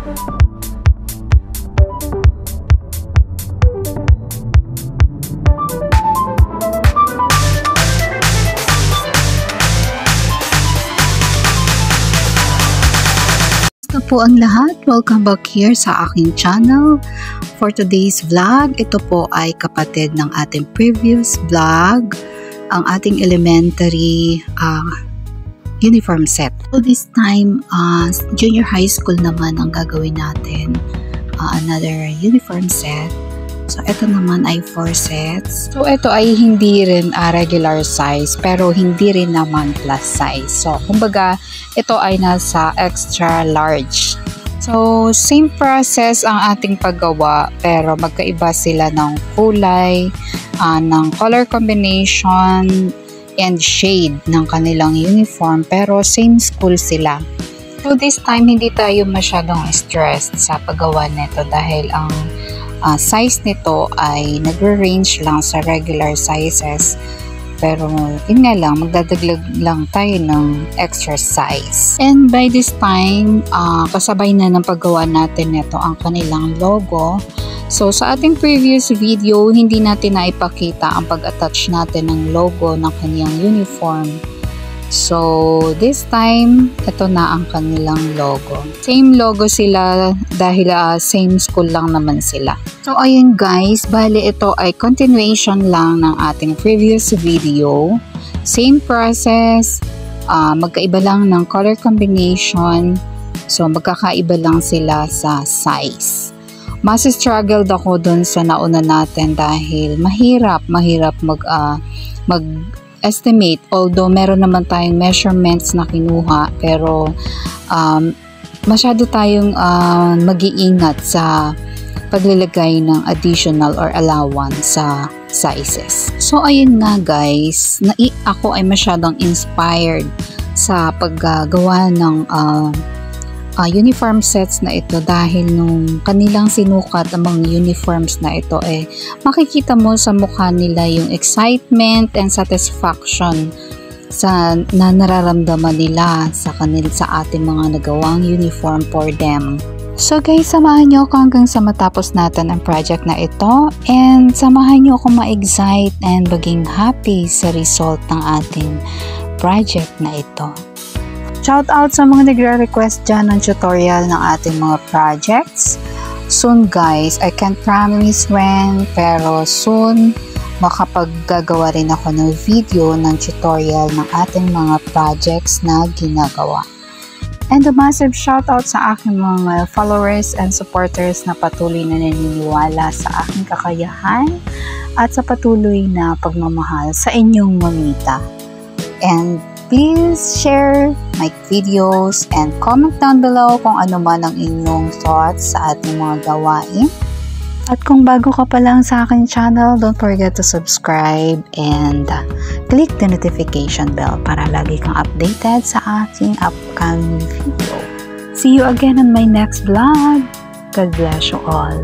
Po ang lahat, welcome back here sa aking channel. For today's vlog, ito po ay kapatid ng ating previous vlog, ang ating elementary uniform set. So this time, junior high school naman ang gagawin natin, another uniform set. So ito naman ay 4 sets. So ito ay hindi rin regular size pero hindi rin naman plus size. So kumbaga ito ay nasa extra large. So same process ang ating paggawa pero magkaiba sila ng kulay, ng color combination and shade ng kanilang uniform pero same school sila. So this time hindi tayo masyadong stressed sa paggawa nito dahil ang size nito ay nagre-range lang sa regular sizes pero yun nga lang, magdadaglag lang tayo ng extra size. And by this time, kasabay na ng paggawa natin nito ang kanilang logo. So sa ating previous video, hindi natin naipakita ang pag-attach natin ng logo ng kanyang uniform. So this time, ito na ang kanilang logo. Same logo sila dahil same school lang naman sila. So ayun guys, bali ito ay continuation lang ng ating previous video. Same process, magkaiba lang ng color combination. So magkakaiba lang sila sa size. Mas struggled ako dun sa nauna natin dahil mahirap mag-estimate, although meron naman tayong measurements na kinuha pero masyado tayong mag-iingat sa paglalagay ng additional or allowance sa sizes. So ayun nga guys, ako ay masyadong inspired sa paggawa ng uniform sets na ito dahil nung kanilang sinukat ang mga uniforms na ito makikita mo sa mukha nila yung excitement and satisfaction na nararamdaman nila sa ating mga nagawang uniform for them. So guys, samahan nyo ako hanggang sa matapos natin ang project na ito and samahan nyo ako ma-excite and maging happy sa result ng ating project na ito. Shout out sa mga nagre-request dyan ng tutorial ng ating mga projects. Soon guys, I can't promise when, pero soon makapaggagawa rin ako ng video ng tutorial ng ating mga projects na ginagawa. And a massive shout out sa aking mga followers and supporters na patuloy na naniniwala sa aking kakayahan at sa patuloy na pagmamahal sa inyong mamita. And please share my videos and comment down below kung ano man ang inyong thoughts sa ating mga gawain. At kung bago ka pa lang sa aking channel, don't forget to subscribe and click the notification bell para lagi kang updated sa aking upcoming video. See you again on my next vlog. God bless you all.